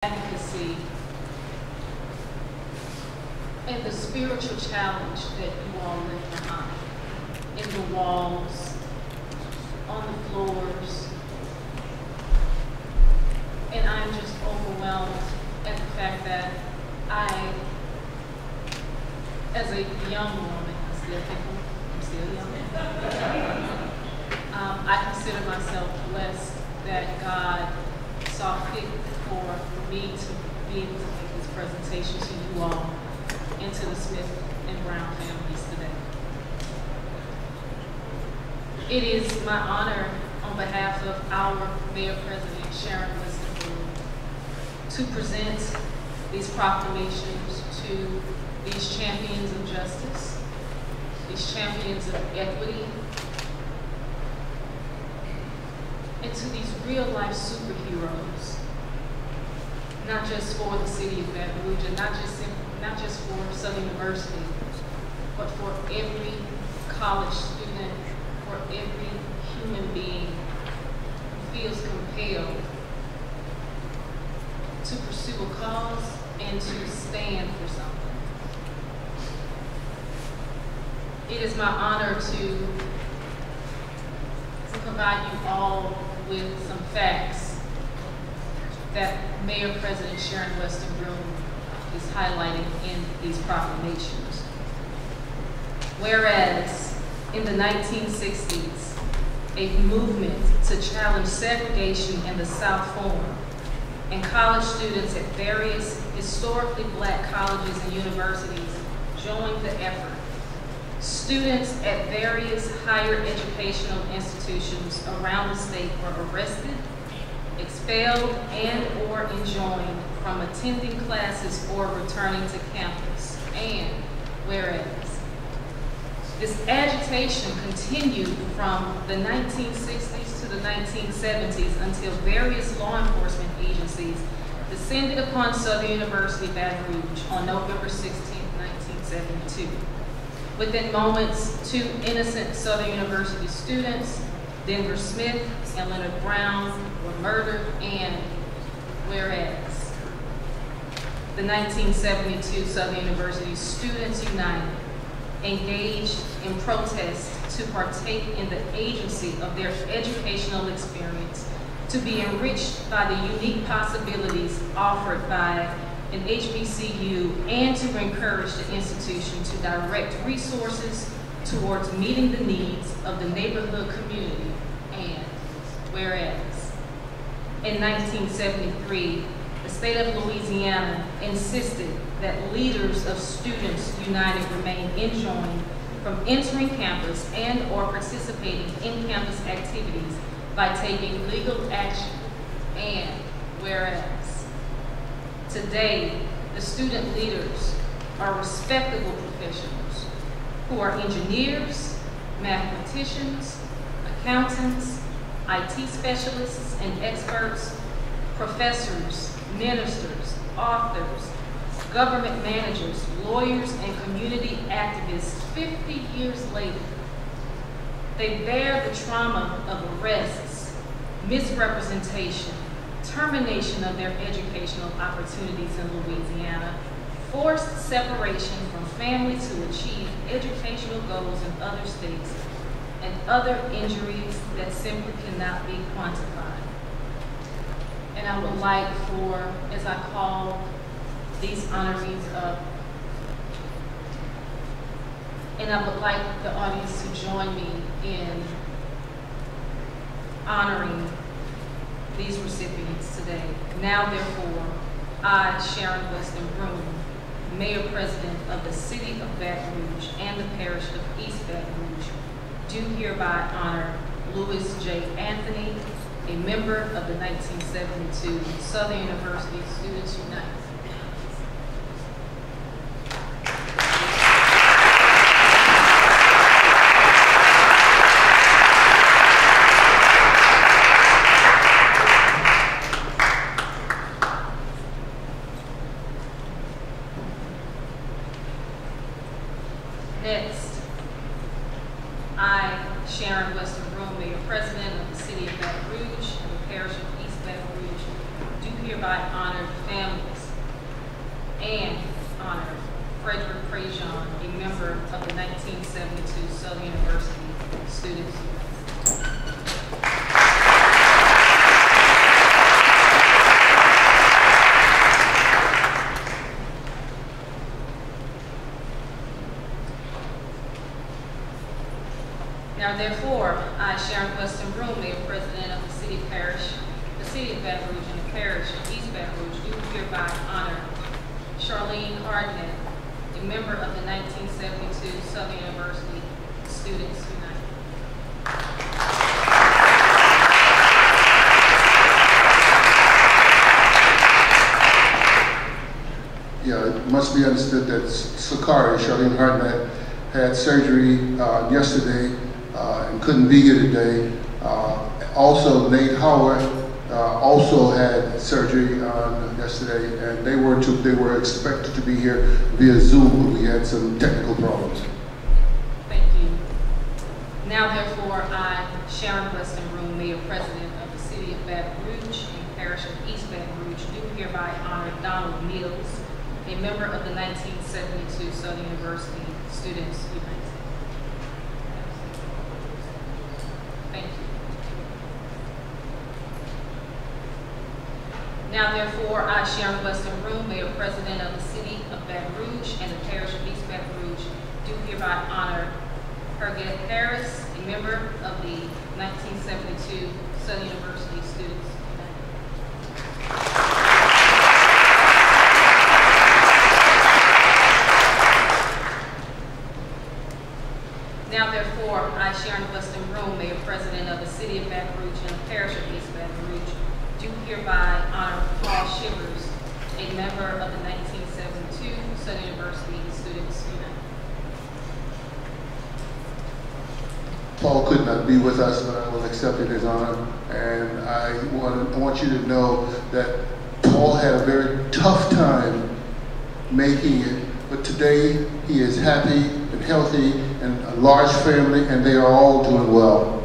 advocacy and the spiritual challenge that you all live behind, in the walls, on the floors. And I'm just overwhelmed at the fact that I, as a young woman, I still think I'm still young. I consider myself blessed that God saw fit for me to be able to make this presentation to you all and to the Smith and Brown families today. It is my honor on behalf of our Mayor President Sharon Winston to present these proclamations to these champions of justice, these champions of equity, and to these real-life superheroes, not just for the city of Baton Rouge, and not just for Southern University, but for every college student, for every human being who feels compelled to pursue a cause and to stand for something. It is my honor to provide you all with some facts that Mayor President Sharon Weston Broome is highlighting in these proclamations. Whereas in the 1960s, a movement to challenge segregation in the South formed, and college students at various historically Black colleges and universities joined the effort. Students at various higher educational institutions around the state were arrested, expelled, and/or enjoined from attending classes or returning to campus. And whereas this agitation continued from the 1960s to the 1970s until various law enforcement agencies descended upon Southern University Baton Rouge on November 16, 1972. Within moments, 2 innocent Southern University students, Denver Smith and Leonard Brown, were murdered. And whereas the 1972 Southern University Students United engaged in protest to partake in the agency of their educational experience, to be enriched by the unique possibilities offered by an HBCU, and to encourage the institution to direct resources towards meeting the needs of the neighborhood community. And whereas in 1973, the state of Louisiana insisted that leaders of Students United remain enjoined from entering campus and/or participating in campus activities by taking legal action. And whereas today, the student leaders are respectable professionals who are engineers, mathematicians, accountants, IT specialists and experts, professors, ministers, authors, government managers, lawyers, and community activists. 50 years later, they bear the trauma of arrests, misrepresentation, termination of their educational opportunities in Louisiana, forced separation from family to achieve educational goals in other states, and other injuries that simply cannot be quantified. And I would like for, as I call these honorees up, and I would like the audience to join me in honoring these recipients today. Now, therefore, I, Sharon Weston Broome, Mayor President of the City of Baton Rouge and the Parish of East Baton Rouge, do hereby honor Louis J. Anthony, a member of the 1972 Southern University Students United. Next, I, Sharon Weston Broome, Mayor President of the City of Baton Rouge and the Parish of East Baton Rouge, do hereby honor the Students. Now therefore, I, Sharon Weston Broom, Mayor President of the City Parish, the City of Baton Rouge, and the Parish of East Baton Rouge, do hereby honor Charlene Hardnett, a member of the 1972 Southern University Students United. Yeah, it must be understood that Sakari, Charlene Hardnett, had surgery yesterday and couldn't be here today. Also, Nate Howard also had surgery yesterday, and they were expected to be here via Zoom, but we had some technical problems. Thank you. Now, therefore, I, Sharon Weston Broom, Mayor President of the City of Baton Rouge and Parish of East Baton Rouge, do hereby honor Donald Mills, a member of the 1972 Southern University Students United. Thank you. Now, therefore, I, Sharon Weston Broom, Mayor President of the City of Baton Rouge and the Parish of East Baton Rouge, do hereby honor Herget Harris, a member of the 1972 Southern University Students United. Now, therefore, I, Sharon Weston Broom, Mayor President of the City of Baton Rouge and the Parish of East Baton Rouge, do hereby honor Paul Shivers, a member of the 1972 Southern University Students United. Paul could not be with us, but I will accept his honor. And I want you to know that Paul had a very tough time making it, but today he is happy and healthy and a large family, and they are all doing well.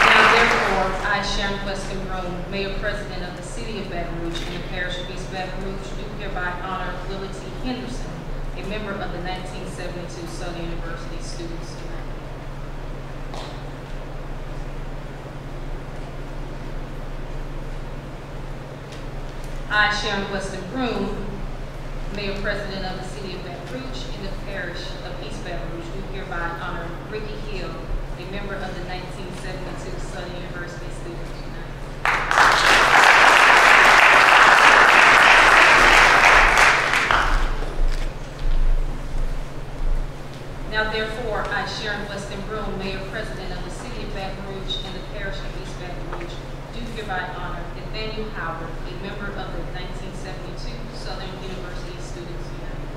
Now, therefore, I, Sharon Weston Broom, Mayor President of the City of Baton Rouge and the Parish of East Baton Rouge, do hereby honor Willie T. Henderson, a member of the 1972 Southern University Students United. I, Sharon Weston Broom, Mayor President of the City of Baton Rouge and the Parish of East Baton Rouge, do hereby honor Ricky Hill, a member of the 1972 Southern University Students United. Now, therefore, I, Sharon Weston Broom, Mayor President of the City of Baton Rouge and the Parish of East Baton Rouge, do hereby honor Nathaniel Howard, a member of the 1972 Southern University Students United.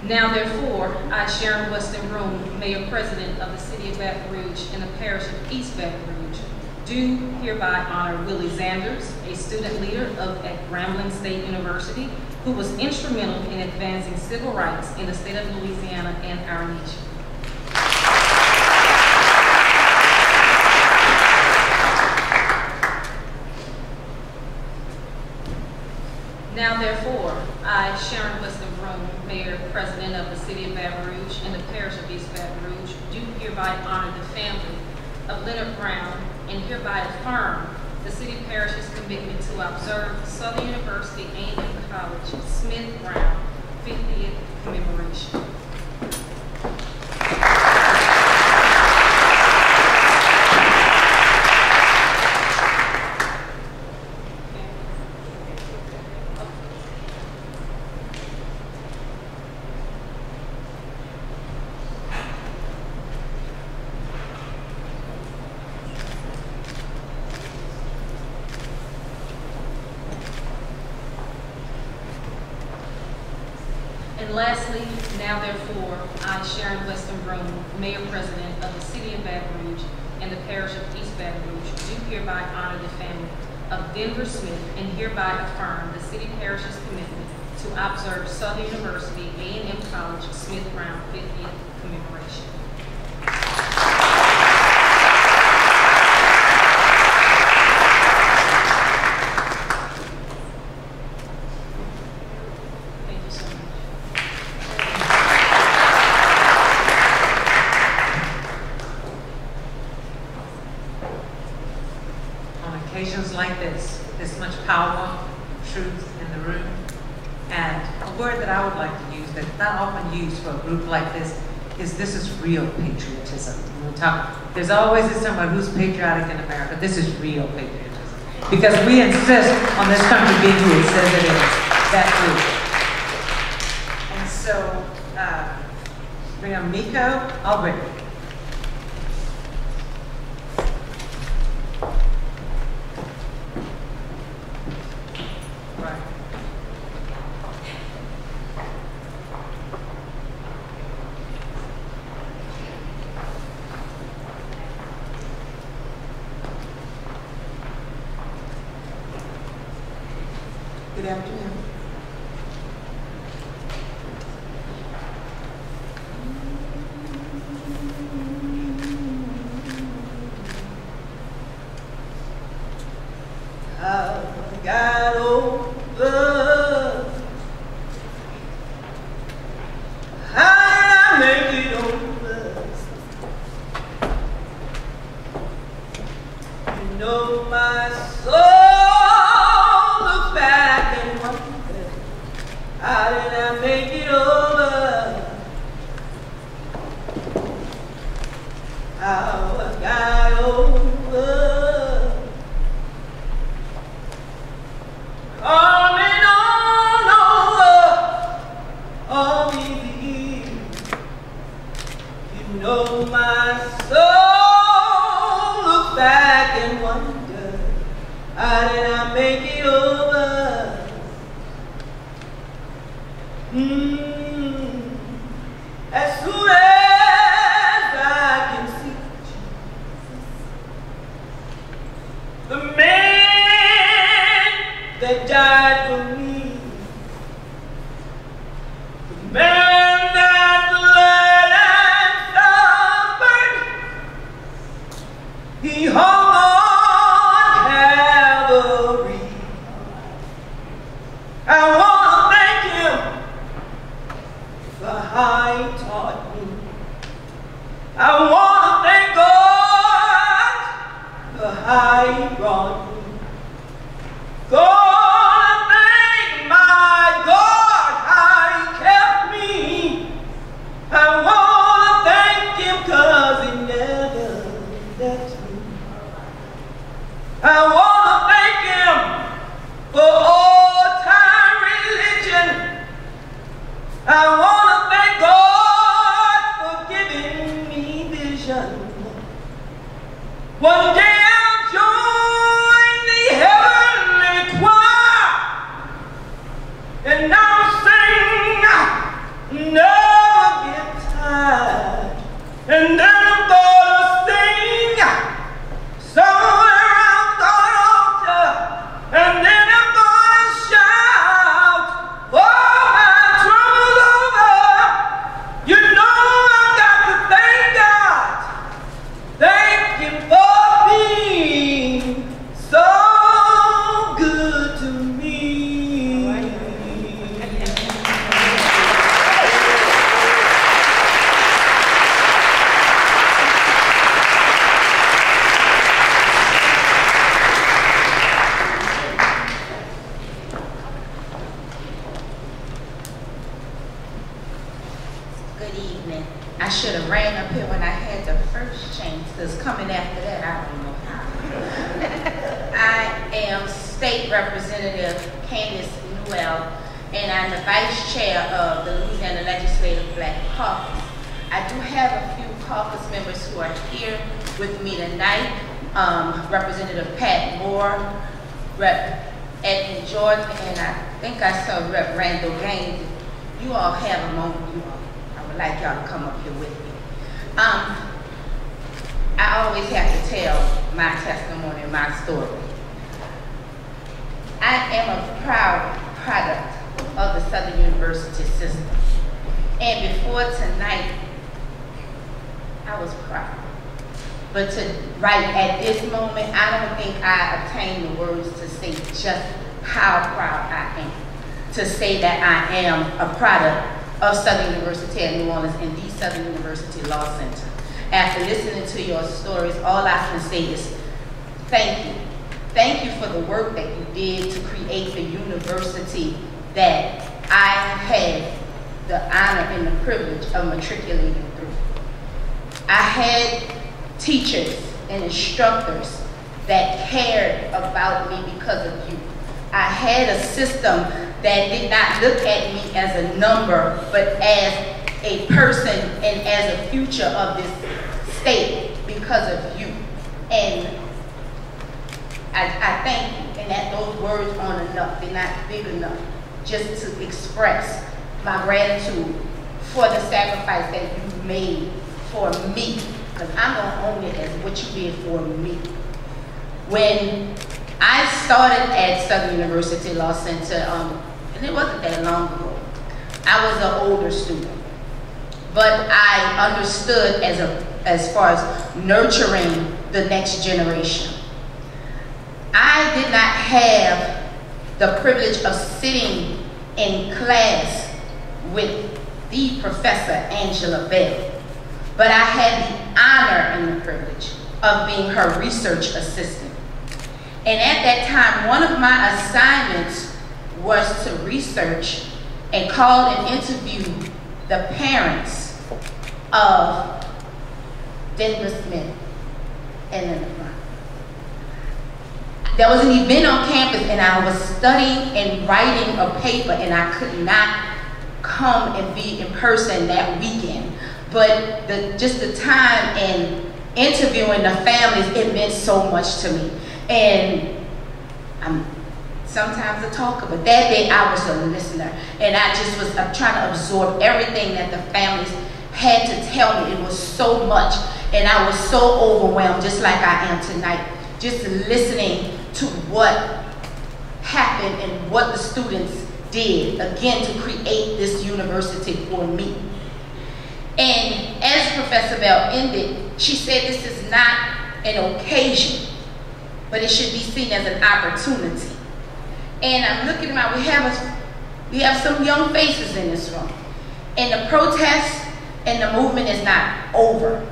Now, therefore, I, Sharon Weston Broom, Mayor President of the City of Baton Rouge and the Parish of East Baton Rouge, do hereby honor Willie Zanders, a student leader at Grambling State University, who was instrumental in advancing civil rights in the state of Louisiana and our nation. Now, therefore, I, Sharon Weston Broom, Mayor President of the City of Baton Rouge and the Parish of East Baton Rouge, do hereby honor the family of Leonard Brown and hereby affirm the City Parish's commitment to observe Southern University A&M College Smith Brown 50th commemoration. And lastly, now therefore, I, Sharon Weston Broom, Mayor President of the City of Baton Rouge and the Parish of East Baton Rouge, do hereby honor the family of Denver Smith and hereby affirm the City Parish's commitment to observe Southern University A&M College Smith Brown 50th commemoration. not often used for a group like this, is this is real patriotism. When we talk, there's always this term about who's patriotic in America. This is real patriotism. Because we insist on this country being who it says it is. That too. And so, bring on Miko Albrecht. Right. Good afternoon. I got over. I make it over. You know my soul looks back and wonders, how did I make it over? How I got over. Coming on over all these years, you know my soul looks back and wonders, how did I make it over? As soon as I can see Jesus, the man that died for me, the man that bled and suffered, he hung on Calvary. I want to thank him for how he taught me. I want to thank God for how he brought me. Gonna thank my God how he kept me. I wanna thank him 'cause he never left me. I wanna thank him for old time religion. I wanna thank God for giving me vision. One day I'll join the heavenly choir, and I'll sing, never get tired, and then I'm gonna sing somewhere around the altar, and then I'm gonna shout, oh, my trouble's over. You know I've got to thank God. Thank him for being so good to me. Good evening. I should have ran up here when I had the first chance, because coming after that, I don't know how. I am State Representative Candace Newell, and I'm the Vice Chair of the Louisiana Legislative Black Caucus. I do have a few caucus members who are here with me tonight. Representative Pat Moore, Rep. Edmund Jordan, and I think I saw Rep. Randall Gaines. You all have a moment, you all. I would like y'all to come up here with me. I always have to tell my testimony, my story. I am a proud product of the Southern University system. And before tonight, I was proud. But right at this moment, I don't think I obtained the words to say just how proud I am. To say that I am a product of Southern University at New Orleans and the Southern University Law Center. After listening to your stories, all I can say is thank you. Thank you for the work that you did to create the university that I had the honor and the privilege of matriculating through. I had teachers and instructors that cared about me because of you. I had a system that did not look at me as a number, but as a person and as a future of this state because of you. And I thank you, and that those words aren't enough. They're not big enough just to express my gratitude for the sacrifice that you made for me, because I'm going to own it as what you did for me. When I started at Southern University Law Center, and it wasn't that long ago, I was an older student, but I understood as far as nurturing the next generation. I did not have the privilege of sitting in class with the Professor Angela Bell, but I had the honor and the privilege of being her research assistant. And at that time, one of my assignments was to research and call and interview the parents of Denver Smith and Leonard. There was an event on campus and I was studying and writing a paper and I could not come and be in person that weekend. But just the time and interviewing the families, it meant so much to me. And I'm sometimes a talker, but that day I was a listener. And I just was trying to absorb everything that the families had to tell me. It was so much. And I was so overwhelmed, just like I am tonight, just listening to what happened and what the students did, again, to create this university for me. And as Professor Bell ended, she said this is not an occasion, but it should be seen as an opportunity. And I'm looking around, we have some young faces in this room. And the protest and the movement is not over.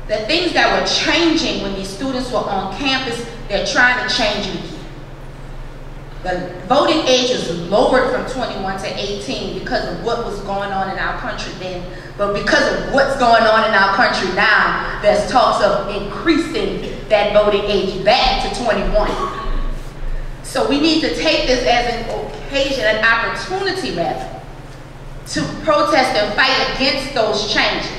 The things that were changing when these students were on campus, they're trying to change it again. The voting age was lowered from 21 to 18 because of what was going on in our country then. But because of what's going on in our country now, there's talks of increasing that voting age back to 21. So we need to take this as an occasion, an opportunity rather, to protest and fight against those changes.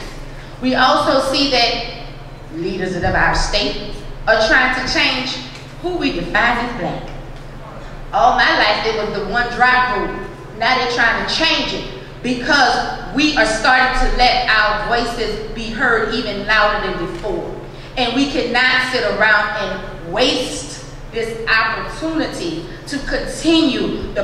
We also see that leaders of our state are trying to change who we define as black. All my life it was the one drop rule. Now they're trying to change it because we are starting to let our voices be heard even louder than before. And we cannot sit around and waste this opportunity to continue the